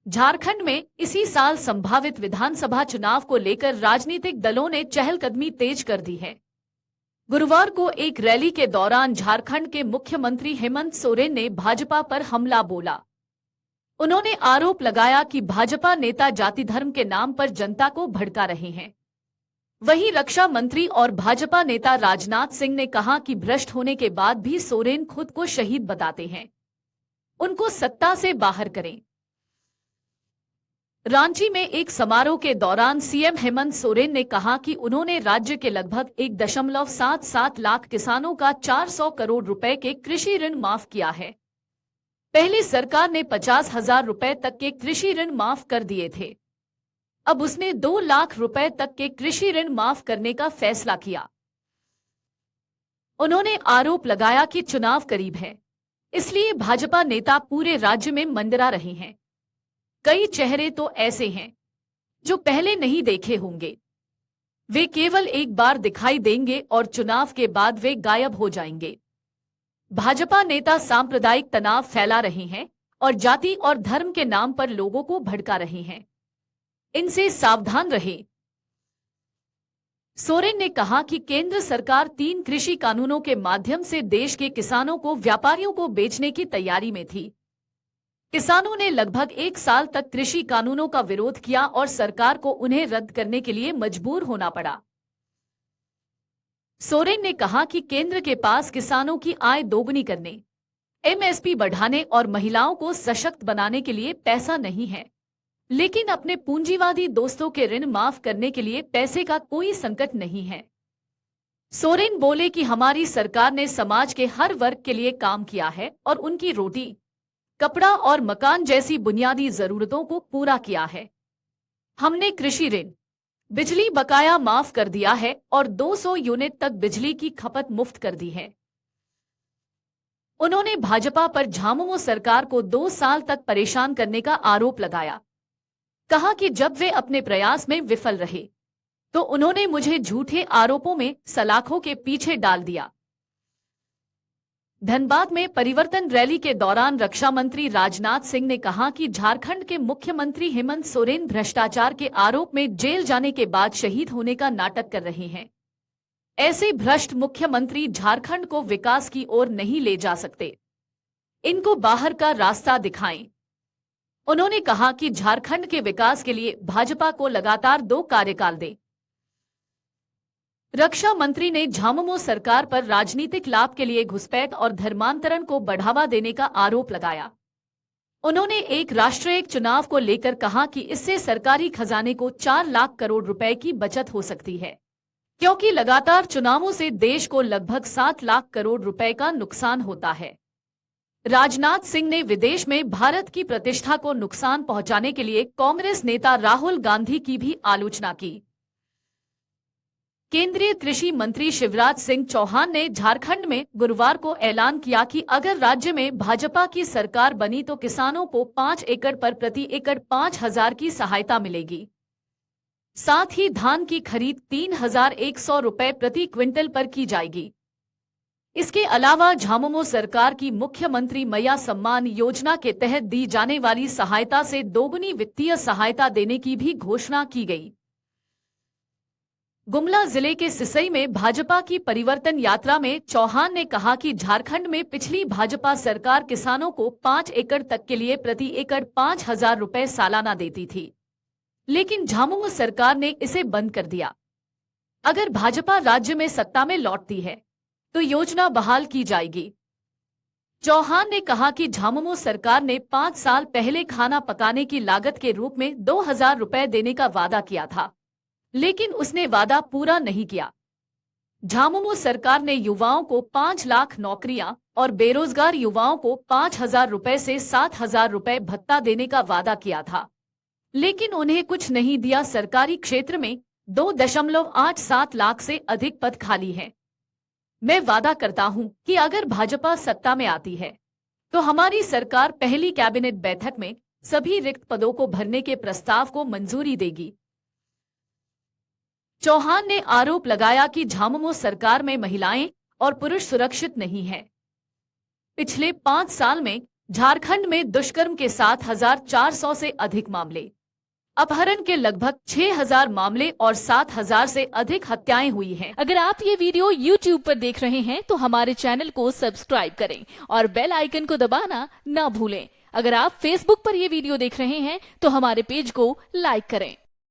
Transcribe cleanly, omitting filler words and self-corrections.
झारखंड में इसी साल संभावित विधानसभा चुनाव को लेकर राजनीतिक दलों ने चहलकदमी तेज कर दी है। गुरुवार को एक रैली के दौरान झारखंड के मुख्यमंत्री हेमंत सोरेन ने भाजपा पर हमला बोला। उन्होंने आरोप लगाया कि भाजपा नेता जाति धर्म के नाम पर जनता को भड़का रहे हैं। वहीं रक्षा मंत्री और भाजपा नेता राजनाथ सिंह ने कहा कि भ्रष्ट होने के बाद भी सोरेन खुद को शहीद बताते हैं, उनको सत्ता से बाहर करें। रांची में एक समारोह के दौरान सीएम हेमंत सोरेन ने कहा कि उन्होंने राज्य के लगभग 1.77 लाख किसानों का 400 करोड़ रुपए के कृषि ऋण माफ किया है। पहले सरकार ने 50,000 रुपए तक के कृषि ऋण माफ कर दिए थे। अब उसने 2 लाख रुपए तक के कृषि ऋण माफ करने का फैसला किया। उन्होंने आरोप लगाया कि चुनाव करीब है, इसलिए भाजपा नेता पूरे राज्य में मंडरा रहे हैं। कई चेहरे तो ऐसे हैं जो पहले नहीं देखे होंगे। वे केवल एक बार दिखाई देंगे और चुनाव के बाद वे गायब हो जाएंगे। भाजपा नेता सांप्रदायिक तनाव फैला रहे हैं और जाति और धर्म के नाम पर लोगों को भड़का रहे हैं। इनसे सावधान रहें। सोरेन ने कहा कि केंद्र सरकार 3 कृषि कानूनों के माध्यम से देश के किसानों को व्यापारियों को बेचने की तैयारी में थी। किसानों ने लगभग 1 साल तक कृषि कानूनों का विरोध किया और सरकार को उन्हें रद्द करने के लिए मजबूर होना पड़ा। सोरेन ने कहा कि केंद्र के पास किसानों की आय दोगुनी करने, एमएसपी बढ़ाने और महिलाओं को सशक्त बनाने के लिए पैसा नहीं है, लेकिन अपने पूंजीवादी दोस्तों के ऋण माफ करने के लिए पैसे का कोई संकट नहीं है। सोरेन बोले कि हमारी सरकार ने समाज के हर वर्ग के लिए काम किया है और उनकी रोटी, कपड़ा और मकान जैसी बुनियादी जरूरतों को पूरा किया है। हमने कृषि ऋण, बिजली बकाया माफ कर दिया है और 200 यूनिट तक बिजली की खपत मुफ्त कर दी है। उन्होंने भाजपा पर झामुमो सरकार को 2 साल तक परेशान करने का आरोप लगाया। कहा कि जब वे अपने प्रयास में विफल रहे तो उन्होंने मुझे झूठे आरोपों में सलाखों के पीछे डाल दिया। धनबाद में परिवर्तन रैली के दौरान रक्षा मंत्री राजनाथ सिंह ने कहा कि झारखंड के मुख्यमंत्री हेमंत सोरेन भ्रष्टाचार के आरोप में जेल जाने के बाद शहीद होने का नाटक कर रहे हैं। ऐसे भ्रष्ट मुख्यमंत्री झारखंड को विकास की ओर नहीं ले जा सकते। इनको बाहर का रास्ता दिखाएं। उन्होंने कहा कि झारखंड के विकास के लिए भाजपा को लगातार 2 कार्यकाल दें। रक्षा मंत्री ने झामुमो सरकार पर राजनीतिक लाभ के लिए घुसपैठ और धर्मांतरण को बढ़ावा देने का आरोप लगाया। उन्होंने एक राष्ट्र एक चुनाव को लेकर कहा कि इससे सरकारी खजाने को 4 लाख करोड़ रुपए की बचत हो सकती है, क्योंकि लगातार चुनावों से देश को लगभग 7 लाख करोड़ रुपए का नुकसान होता है। राजनाथ सिंह ने विदेश में भारत की प्रतिष्ठा को नुकसान पहुंचाने के लिए कांग्रेस नेता राहुल गांधी की भी आलोचना की। केंद्रीय कृषि मंत्री शिवराज सिंह चौहान ने झारखंड में गुरुवार को ऐलान किया कि अगर राज्य में भाजपा की सरकार बनी तो किसानों को 5 एकड़ पर प्रति एकड़ 5,000 की सहायता मिलेगी। साथ ही धान की खरीद 3,100 रुपए प्रति क्विंटल पर की जाएगी। इसके अलावा झामुमो सरकार की मुख्यमंत्री मैया सम्मान योजना के तहत दी जाने वाली सहायता से दोगुनी वित्तीय सहायता देने की भी घोषणा की गई। गुमला जिले के सिसई में भाजपा की परिवर्तन यात्रा में चौहान ने कहा कि झारखंड में पिछली भाजपा सरकार किसानों को 5 एकड़ तक के लिए प्रति एकड़ 5,000 रुपए सालाना देती थी, लेकिन झामुमो सरकार ने इसे बंद कर दिया। अगर भाजपा राज्य में सत्ता में लौटती है तो योजना बहाल की जाएगी। चौहान ने कहा कि झामुमो सरकार ने 5 साल पहले खाना पकाने की लागत के रूप में 2,000 रुपए देने का वादा किया था, लेकिन उसने वादा पूरा नहीं किया। झामुमो सरकार ने युवाओं को 5 लाख नौकरियां और बेरोजगार युवाओं को 5,000 रुपए से 7,000 रुपए भत्ता देने का वादा किया था, लेकिन उन्हें कुछ नहीं दिया। सरकारी क्षेत्र में 2.87 लाख से अधिक पद खाली हैं। मैं वादा करता हूं कि अगर भाजपा सत्ता में आती है तो हमारी सरकार पहली कैबिनेट बैठक में सभी रिक्त पदों को भरने के प्रस्ताव को मंजूरी देगी। चौहान ने आरोप लगाया कि झामुमो सरकार में महिलाएं और पुरुष सुरक्षित नहीं हैं। पिछले 5 साल में झारखंड में दुष्कर्म के 7,400 से अधिक मामले, अपहरण के लगभग 6,000 मामले और 7,000 से अधिक हत्याएं हुई हैं। अगर आप ये वीडियो YouTube पर देख रहे हैं तो हमारे चैनल को सब्सक्राइब करें और बेल आइकन को दबाना ना भूलें। अगर आप Facebook पर ये वीडियो देख रहे हैं तो हमारे पेज को लाइक करें।